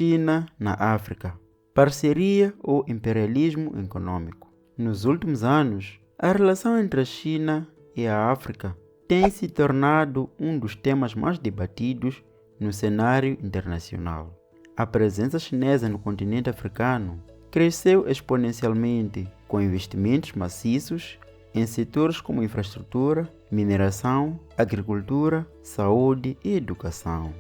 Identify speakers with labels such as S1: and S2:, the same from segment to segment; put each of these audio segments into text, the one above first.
S1: China na África. Parceria ou imperialismo econômico. Nos últimos anos, a relação entre a China e a África tem se tornado um dos temas mais debatidos no cenário internacional. A presença chinesa no continente africano cresceu exponencialmente, com investimentos maciços em setores como infraestrutura, mineração, agricultura, saúde e educação.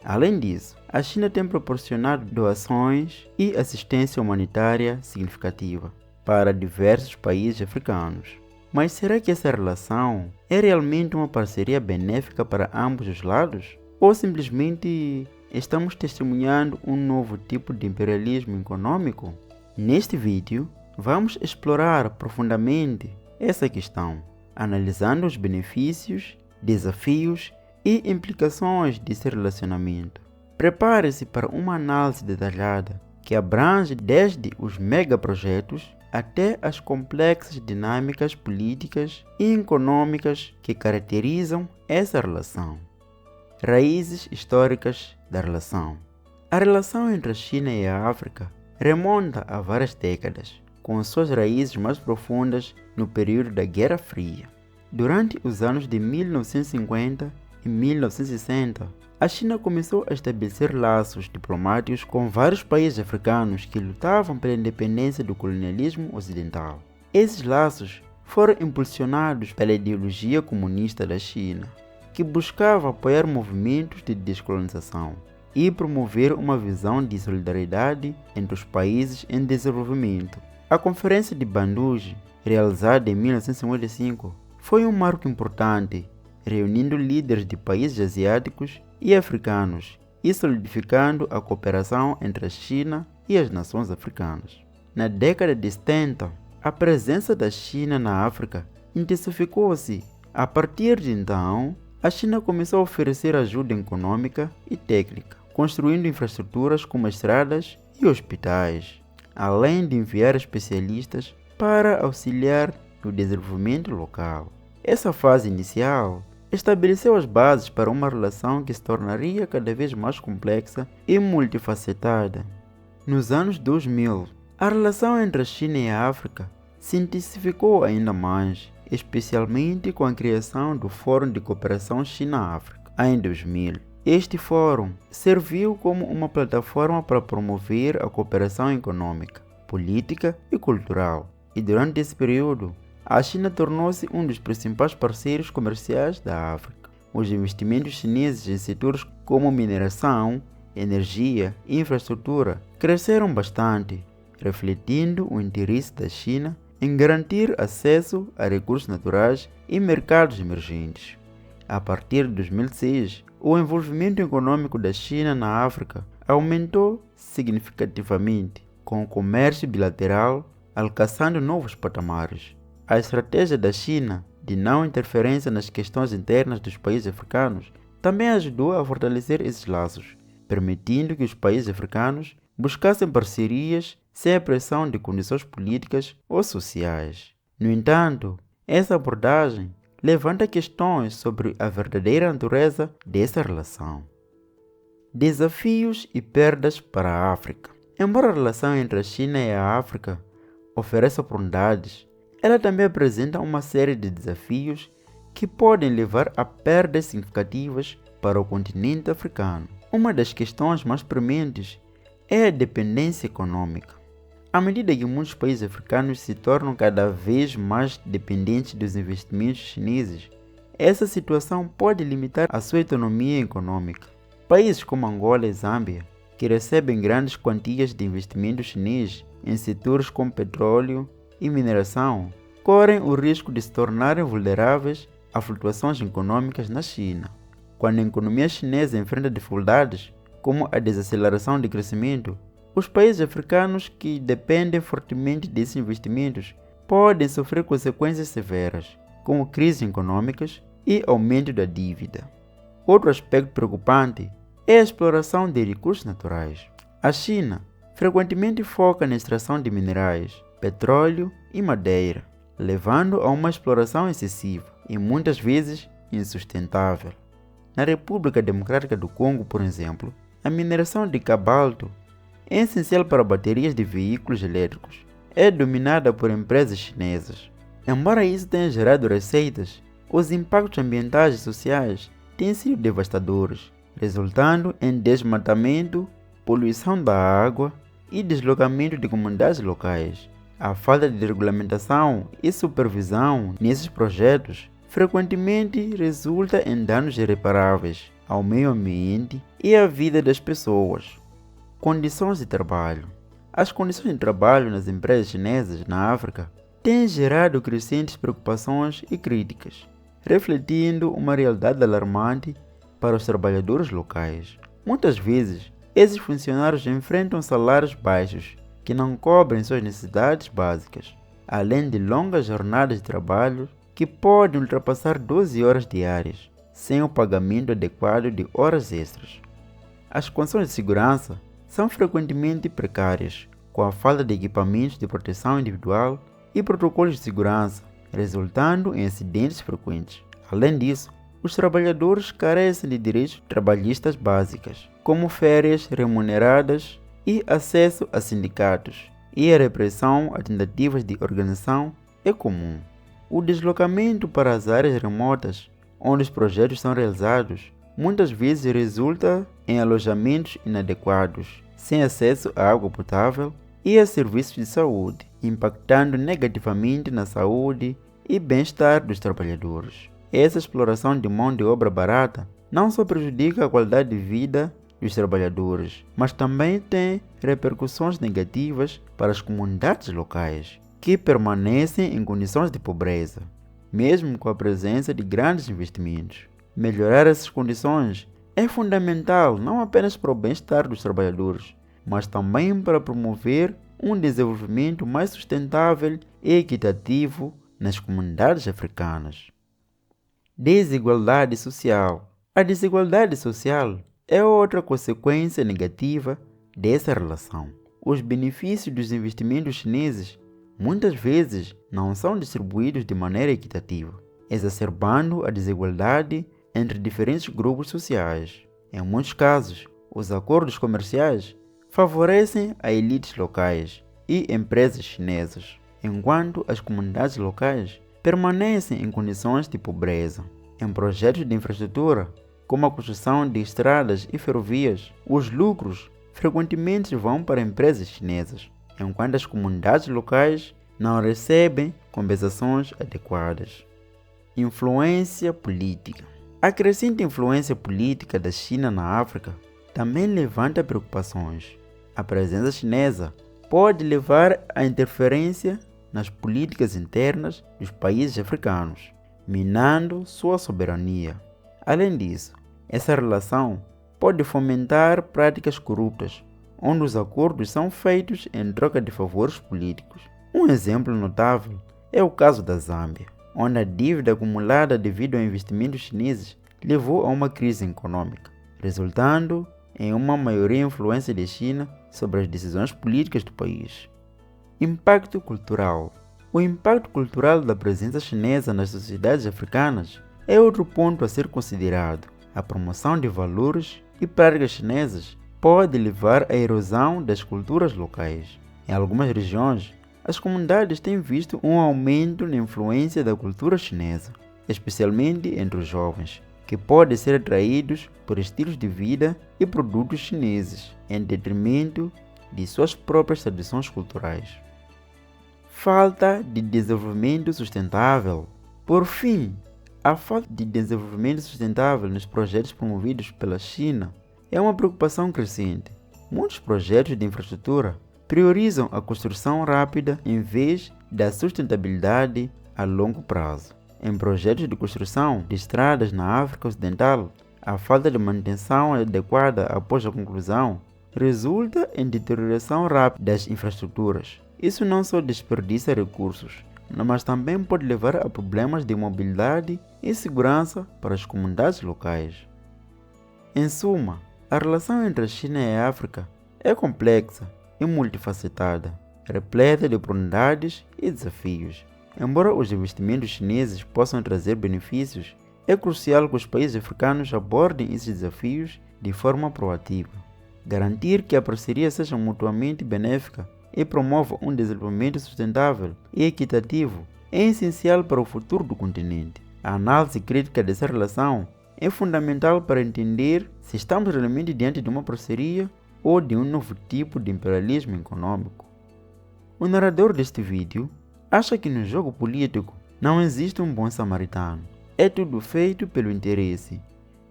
S1: Além disso, a China tem proporcionado doações e assistência humanitária significativa para diversos países africanos. Mas será que essa relação é realmente uma parceria benéfica para ambos os lados? Ou simplesmente estamos testemunhando um novo tipo de imperialismo econômico? Neste vídeo, vamos explorar profundamente essa questão, analisando os benefícios, desafios e implicações desse relacionamento. Prepare-se para uma análise detalhada que abrange desde os megaprojetos até as complexas dinâmicas políticas e econômicas que caracterizam essa relação. Raízes históricas da relação. A relação entre a China e a África remonta a várias décadas, com suas raízes mais profundas no período da Guerra Fria. Durante os anos de 1950 e 1960, a China começou a estabelecer laços diplomáticos com vários países africanos que lutavam pela independência do colonialismo ocidental. Esses laços foram impulsionados pela ideologia comunista da China, que buscava apoiar movimentos de descolonização e promover uma visão de solidariedade entre os países em desenvolvimento. A Conferência de Bandung, realizada em 1955, foi um marco importante, reunindo líderes de países asiáticos e africanos e solidificando a cooperação entre a China e as nações africanas. Na década de 70, a presença da China na África intensificou-se. A partir de então, a China começou a oferecer ajuda econômica e técnica, construindo infraestruturas como estradas e hospitais, além de enviar especialistas para auxiliar no desenvolvimento local. Essa fase inicial estabeleceu as bases para uma relação que se tornaria cada vez mais complexa e multifacetada. Nos anos 2000, a relação entre a China e a África se intensificou ainda mais, especialmente com a criação do Fórum de Cooperação China-África, em 2000. Este fórum serviu como uma plataforma para promover a cooperação econômica, política e cultural, e durante esse período, a China tornou-se um dos principais parceiros comerciais da África. Os investimentos chineses em setores como mineração, energia e infraestrutura cresceram bastante, refletindo o interesse da China em garantir acesso a recursos naturais e mercados emergentes. A partir de 2006, o envolvimento econômico da China na África aumentou significativamente, com o comércio bilateral alcançando novos patamares. A estratégia da China de não interferência nas questões internas dos países africanos também ajudou a fortalecer esses laços, permitindo que os países africanos buscassem parcerias sem a pressão de condições políticas ou sociais. No entanto, essa abordagem levanta questões sobre a verdadeira natureza dessa relação. Desafios e perdas para a África. Embora a relação entre a China e a África ofereça oportunidades, ela também apresenta uma série de desafios que podem levar a perdas significativas para o continente africano. Uma das questões mais prementes é a dependência econômica. À medida que muitos países africanos se tornam cada vez mais dependentes dos investimentos chineses, essa situação pode limitar a sua autonomia econômica. Países como Angola e Zâmbia, que recebem grandes quantias de investimento chinês em setores como petróleo e mineração, correm o risco de se tornarem vulneráveis a flutuações econômicas na China. Quando a economia chinesa enfrenta dificuldades, como a desaceleração de crescimento, os países africanos que dependem fortemente desses investimentos podem sofrer consequências severas, como crises econômicas e aumento da dívida. Outro aspecto preocupante é a exploração de recursos naturais. A China frequentemente foca na extração de minerais, petróleo e madeira, levando a uma exploração excessiva e muitas vezes insustentável. Na República Democrática do Congo, por exemplo, a mineração de cobalto é essencial para baterias de veículos elétricos. É dominada por empresas chinesas. Embora isso tenha gerado receitas, os impactos ambientais e sociais têm sido devastadores, resultando em desmatamento, poluição da água e deslocamento de comunidades locais. A falta de regulamentação e supervisão nesses projetos frequentemente resulta em danos irreparáveis ao meio ambiente e à vida das pessoas. Condições de trabalho. As condições de trabalho nas empresas chinesas na África têm gerado crescentes preocupações e críticas, refletindo uma realidade alarmante para os trabalhadores locais. Muitas vezes, esses funcionários enfrentam salários baixos que não cobrem suas necessidades básicas, além de longas jornadas de trabalho que podem ultrapassar 12 horas diárias, sem o pagamento adequado de horas extras. As condições de segurança são frequentemente precárias, com a falta de equipamentos de proteção individual e protocolos de segurança, resultando em acidentes frequentes. Além disso, os trabalhadores carecem de direitos trabalhistas básicos, como férias remuneradas e acesso a sindicatos, e a repressão a tentativas de organização é comum. O deslocamento para as áreas remotas, onde os projetos são realizados, muitas vezes resulta em alojamentos inadequados, sem acesso à água potável e a serviços de saúde, impactando negativamente na saúde e bem-estar dos trabalhadores. Essa exploração de mão de obra barata não só prejudica a qualidade de vida dos trabalhadores, mas também tem repercussões negativas para as comunidades locais, que permanecem em condições de pobreza, mesmo com a presença de grandes investimentos. Melhorar essas condições é fundamental não apenas para o bem-estar dos trabalhadores, mas também para promover um desenvolvimento mais sustentável e equitativo nas comunidades africanas. Desigualdade social. A desigualdade social é outra consequência negativa dessa relação. Os benefícios dos investimentos chineses muitas vezes não são distribuídos de maneira equitativa, exacerbando a desigualdade entre diferentes grupos sociais. Em muitos casos, os acordos comerciais favorecem a elites locais e empresas chinesas, enquanto as comunidades locais permanecem em condições de pobreza. Em projetos de infraestrutura, como a construção de estradas e ferrovias, os lucros frequentemente vão para empresas chinesas, enquanto as comunidades locais não recebem compensações adequadas. Influência política. A crescente influência política da China na África também levanta preocupações. A presença chinesa pode levar à interferência nas políticas internas dos países africanos, minando sua soberania. Além disso, essa relação pode fomentar práticas corruptas, onde os acordos são feitos em troca de favores políticos. Um exemplo notável é o caso da Zâmbia, onde a dívida acumulada devido a investimentos chineses levou a uma crise econômica, resultando em uma maior influência da China sobre as decisões políticas do país. Impacto cultural. O impacto cultural da presença chinesa nas sociedades africanas é outro ponto a ser considerado. A promoção de valores e práticas chinesas pode levar à erosão das culturas locais. Em algumas regiões, as comunidades têm visto um aumento na influência da cultura chinesa, especialmente entre os jovens, que podem ser atraídos por estilos de vida e produtos chineses, em detrimento de suas próprias tradições culturais. Falta de desenvolvimento sustentável. Por fim, a falta de desenvolvimento sustentável nos projetos promovidos pela China é uma preocupação crescente. Muitos projetos de infraestrutura priorizam a construção rápida em vez da sustentabilidade a longo prazo. Em projetos de construção de estradas na África Ocidental, a falta de manutenção adequada após a conclusão resulta em deterioração rápida das infraestruturas. Isso não só desperdiça recursos, mas também pode levar a problemas de mobilidade e segurança para as comunidades locais. Em suma, a relação entre a China e a África é complexa e multifacetada, repleta de oportunidades e desafios. Embora os investimentos chineses possam trazer benefícios, é crucial que os países africanos abordem esses desafios de forma proativa, Garantir que a parceria seja mutuamente benéfica e promova um desenvolvimento sustentável e equitativo é essencial para o futuro do continente. A análise crítica dessa relação é fundamental para entender se estamos realmente diante de uma parceria ou de um novo tipo de imperialismo econômico. O narrador deste vídeo acha que no jogo político não existe um bom samaritano. É tudo feito pelo interesse,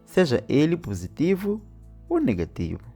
S1: seja ele positivo ou negativo.